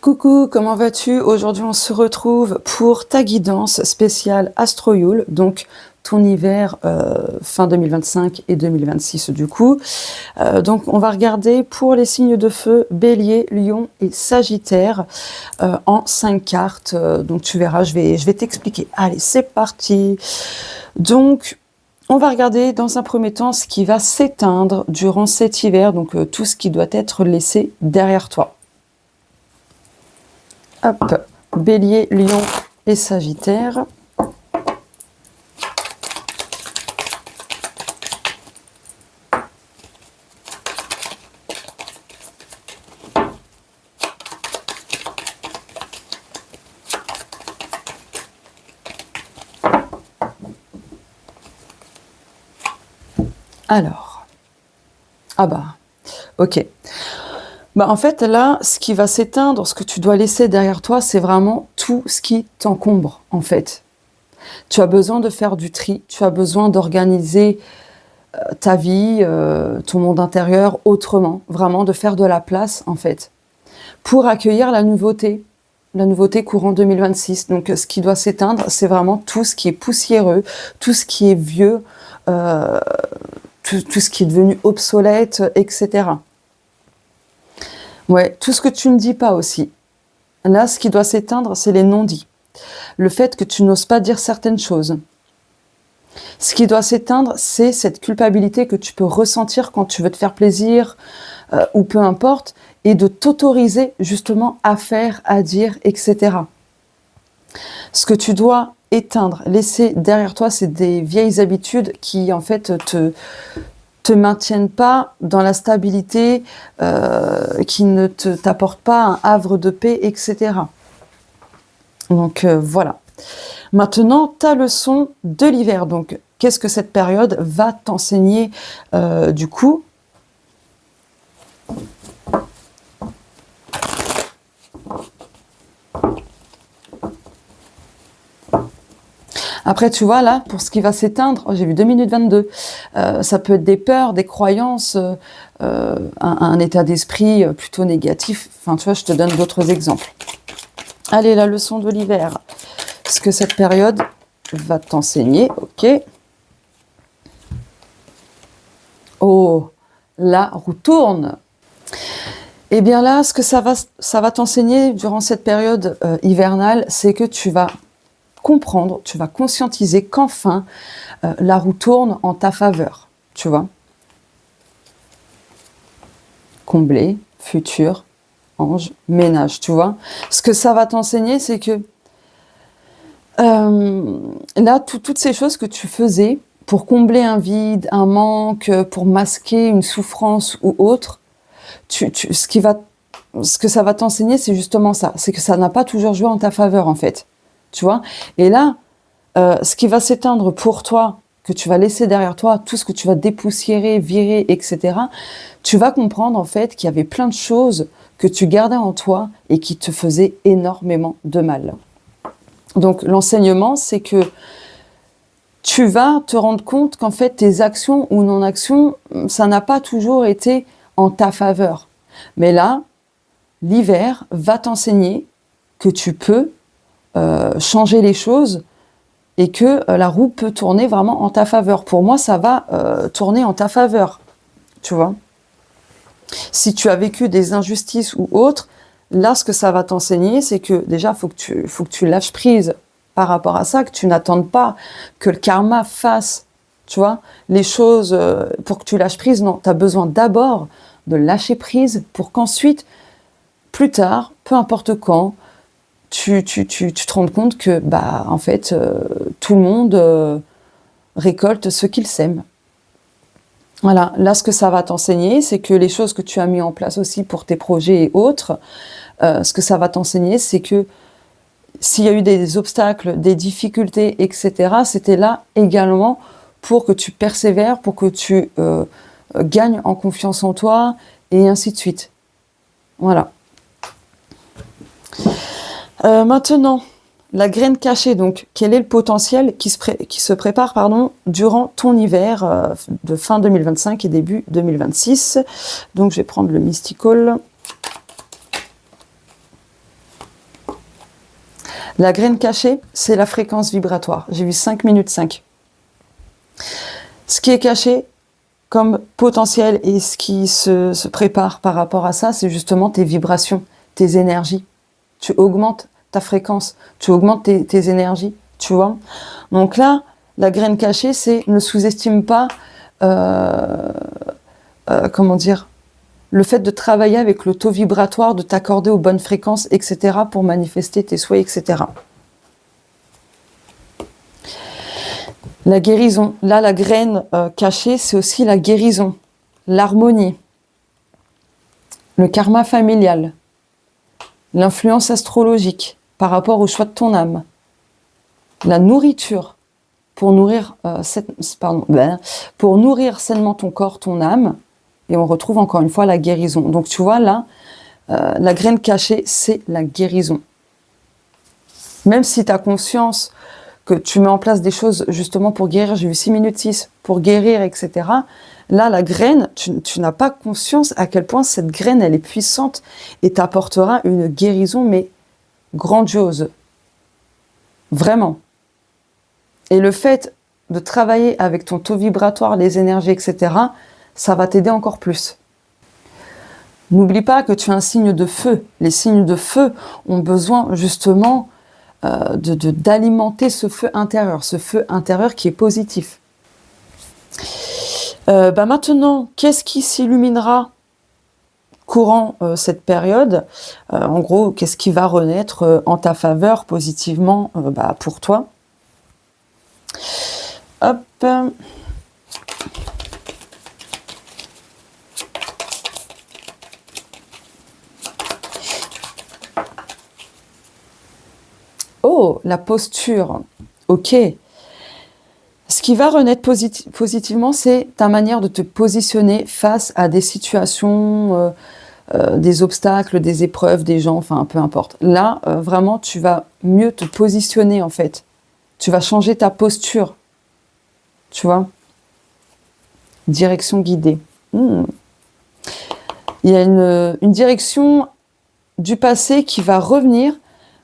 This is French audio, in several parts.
Coucou, comment vas-tu? Aujourd'hui, on se retrouve pour ta guidance spéciale Astro Yule, donc ton hiver fin 2025 et 2026 du coup. Donc, on va regarder pour les signes de feu, Bélier, Lion et Sagittaire en 5 cartes. Donc, tu verras, je vais t'expliquer. Allez, c'est parti. Donc, on va regarder dans un premier temps ce qui va s'éteindre durant cet hiver, donc tout ce qui doit être laissé derrière toi. Hop, Bélier, Lion et Sagittaire. Alors, ok. En fait, là, ce qui va s'éteindre, ce que tu dois laisser derrière toi, c'est vraiment tout ce qui t'encombre, en fait. Tu as besoin de faire du tri, tu as besoin d'organiser ta vie, ton monde intérieur autrement, vraiment de faire de la place, en fait, pour accueillir la nouveauté courant 2026. Donc, ce qui doit s'éteindre, c'est vraiment tout ce qui est poussiéreux, tout ce qui est vieux, tout ce qui est devenu obsolète, etc. Ouais, tout ce que tu ne dis pas aussi. Là, ce qui doit s'éteindre, c'est les non-dits. Le fait que tu n'oses pas dire certaines choses. Ce qui doit s'éteindre, c'est cette culpabilité que tu peux ressentir quand tu veux te faire plaisir, ou peu importe, et de t'autoriser justement à faire, à dire, etc. Ce que tu dois éteindre, laisser derrière toi, c'est des vieilles habitudes qui, en fait, te maintiennent pas dans la stabilité, qui ne t'apportent pas un havre de paix, etc. Donc voilà. Maintenant, ta leçon de l'hiver. Donc, qu'est-ce que cette période va t'enseigner du coup? Après, tu vois, là, pour ce qui va s'éteindre, j'ai vu 2 minutes 22, ça peut être des peurs, des croyances, un état d'esprit plutôt négatif. Enfin, tu vois, je te donne d'autres exemples. Allez, la leçon de l'hiver. Ce que cette période va t'enseigner, ok. Oh, la roue tourne. Eh bien là, ce que ça va t'enseigner durant cette période hivernale, c'est que tu vas comprendre, tu vas conscientiser qu'enfin, la roue tourne en ta faveur, tu vois. Combler, futur, ange, ménage, tu vois. Ce que ça va t'enseigner, c'est que là, toutes ces choses que tu faisais pour combler un vide, un manque, pour masquer une souffrance ou autre, ce que ça va t'enseigner, c'est justement ça. C'est que ça n'a pas toujours joué en ta faveur, en fait. Tu vois? Et là, ce qui va s'éteindre pour toi, que tu vas laisser derrière toi, tout ce que tu vas dépoussiérer, virer, etc., tu vas comprendre, en fait, qu'il y avait plein de choses que tu gardais en toi et qui te faisaient énormément de mal. Donc, l'enseignement, c'est que tu vas te rendre compte qu'en fait, tes actions ou non-actions, ça n'a pas toujours été en ta faveur. Mais là, l'hiver va t'enseigner que tu peux changer les choses et que la roue peut tourner vraiment en ta faveur. Pour moi, ça va tourner en ta faveur, tu vois. Si tu as vécu des injustices ou autres, là, ce que ça va t'enseigner, c'est que déjà, faut que tu lâches prise par rapport à ça, que tu n'attendes pas que le karma fasse, tu vois, les choses pour que tu lâches prise. Non, tu as besoin d'abord de lâcher prise pour qu'ensuite, plus tard, peu importe quand, tu te rends compte que, en fait, tout le monde récolte ce qu'il sème. Voilà, là, ce que ça va t'enseigner, c'est que les choses que tu as mis en place aussi pour tes projets et autres, ce que ça va t'enseigner, c'est que s'il y a eu des obstacles, des difficultés, etc., c'était là également pour que tu persévères, pour que tu gagnes en confiance en toi, et ainsi de suite. Voilà. Maintenant, la graine cachée, donc, quel est le potentiel qui se prépare durant ton hiver de fin 2025 et début 2026. Donc, je vais prendre le Mystical. La graine cachée, c'est la fréquence vibratoire. J'ai vu 5 minutes 5. Ce qui est caché comme potentiel et ce qui se prépare par rapport à ça, c'est justement tes vibrations, tes énergies. Tu augmentes ta fréquence, tu augmentes tes énergies, tu vois. Donc là, la graine cachée, c'est ne sous-estime pas, comment dire, le fait de travailler avec le taux vibratoire, de t'accorder aux bonnes fréquences, etc. pour manifester tes souhaits, etc. La guérison. Là, la graine cachée, c'est aussi la guérison, l'harmonie, le karma familial, l'influence astrologique par rapport au choix de ton âme, la nourriture pour nourrir, pour nourrir sainement ton corps, ton âme, et on retrouve encore une fois la guérison. Donc tu vois là, la graine cachée, c'est la guérison. Même si tu as conscience que tu mets en place des choses justement pour guérir, j'ai eu 6 minutes 6, pour guérir, etc. Là, la graine, tu n'as pas conscience à quel point cette graine, elle est puissante et t'apportera une guérison, mais grandiose. Vraiment. Et le fait de travailler avec ton taux vibratoire, les énergies, etc., ça va t'aider encore plus. N'oublie pas que tu es un signe de feu. Les signes de feu ont besoin justement d'alimenter ce feu intérieur qui est positif. Maintenant, qu'est-ce qui s'illuminera courant cette période? En gros, qu'est-ce qui va renaître en ta faveur positivement pour toi? Hop. Oh, la posture. Ok. Ce qui va renaître positivement, c'est ta manière de te positionner face à des situations, des obstacles, des épreuves, des gens, enfin peu importe. Là, vraiment, tu vas mieux te positionner en fait. Tu vas changer ta posture. Tu vois? Direction guidée. Il y a une direction du passé qui va revenir,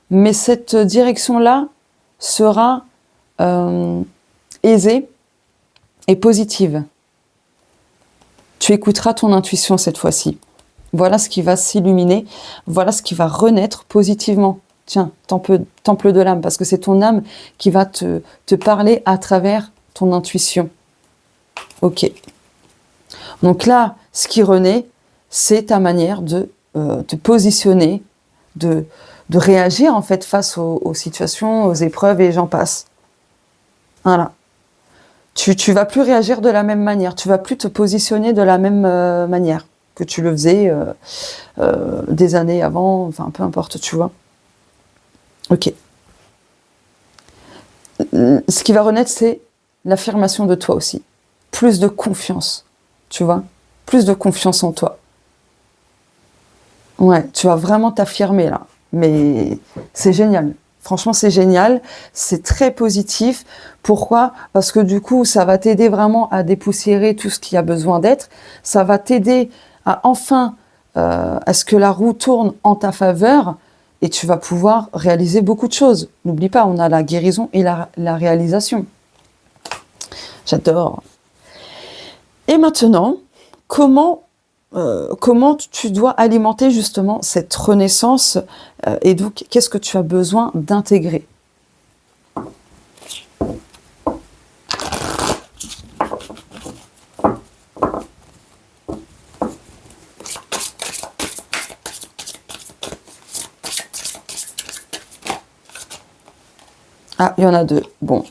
mais cette direction-là sera aisée et positive. Tu écouteras ton intuition cette fois-ci. Voilà ce qui va s'illuminer, voilà ce qui va renaître positivement. Tiens, temple de l'âme, parce que c'est ton âme qui va te parler à travers ton intuition. Ok. Donc là, ce qui renaît, c'est ta manière de te positionner, de réagir en fait face aux situations, aux épreuves et j'en passe. Voilà. Tu vas plus réagir de la même manière, tu vas plus te positionner de la même manière que tu le faisais des années avant, enfin peu importe, tu vois. Ok. Ce qui va renaître, c'est l'affirmation de toi aussi. Plus de confiance, tu vois. Plus de confiance en toi. Ouais, tu vas vraiment t'affirmer là. Mais c'est génial. Franchement, c'est génial. C'est très positif. Pourquoi? Parce que du coup, ça va t'aider vraiment à dépoussiérer tout ce qui a besoin d'être. Ça va t'aider à enfin à ce que la roue tourne en ta faveur et tu vas pouvoir réaliser beaucoup de choses. N'oublie pas, on a la guérison et la réalisation. J'adore. Et maintenant, comment tu dois alimenter justement cette renaissance et donc qu'est-ce que tu as besoin d'intégrer? Ah, il y en a deux. Bon.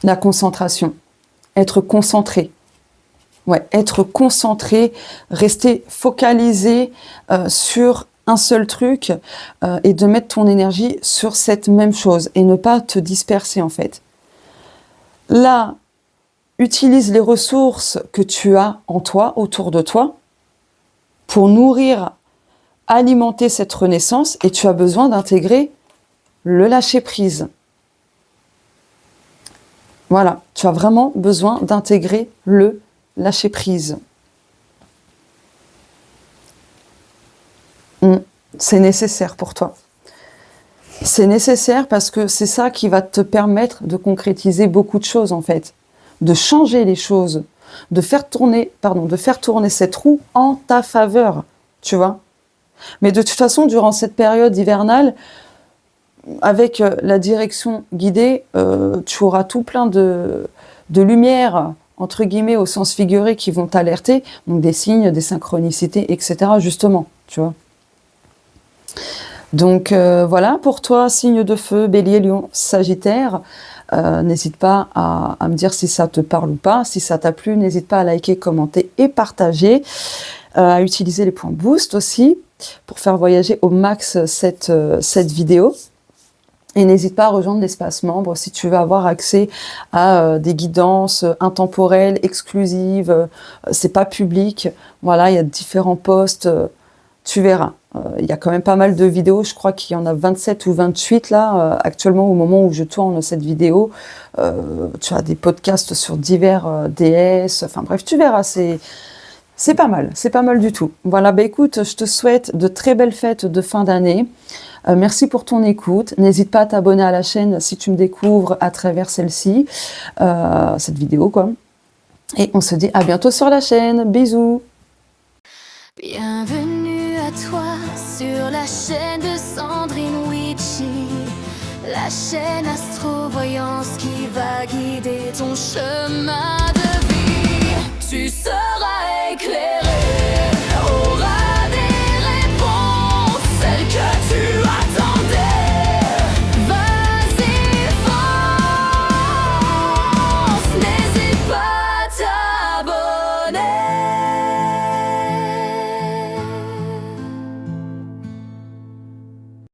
La concentration. Être concentré. Ouais, être concentré, rester focalisé sur un seul truc et de mettre ton énergie sur cette même chose et ne pas te disperser en fait. Là, utilise les ressources que tu as en toi, autour de toi, pour nourrir, alimenter cette renaissance et tu as besoin d'intégrer le lâcher-prise. Voilà, tu as vraiment besoin d'intégrer le lâcher-prise. C'est nécessaire pour toi. C'est nécessaire parce que c'est ça qui va te permettre de concrétiser beaucoup de choses en fait, de changer les choses, de faire tourner cette roue en ta faveur, tu vois. Mais de toute façon, durant cette période hivernale, avec la direction guidée, tu auras tout plein de lumières, entre guillemets, au sens figuré, qui vont t'alerter, donc des signes, des synchronicités, etc., justement, tu vois. Donc voilà, pour toi, signe de feu, Bélier, Lion, Sagittaire, n'hésite pas à me dire si ça te parle ou pas. Si ça t'a plu, n'hésite pas à liker, commenter et partager. À utiliser les points boost aussi pour faire voyager au max cette vidéo. Et n'hésite pas à rejoindre l'espace membre si tu veux avoir accès à des guidances intemporelles, exclusives. C'est pas public. Voilà, il y a différents posts. Tu verras. Il y a quand même pas mal de vidéos. Je crois qu'il y en a 27 ou 28 là, actuellement, au moment où je tourne cette vidéo. Tu as des podcasts sur divers déesses. Enfin bref, tu verras. C'est pas mal du tout. Voilà, bah écoute, je te souhaite de très belles fêtes de fin d'année. Merci pour ton écoute. N'hésite pas à t'abonner à la chaîne si tu me découvres à travers celle-ci, cette vidéo quoi. Et on se dit à bientôt sur la chaîne. Bisous. Bienvenue à toi sur la chaîne de Sandrine Witchy, la chaîne Astro-Voyance qui va guider ton chemin de vie. Tu seras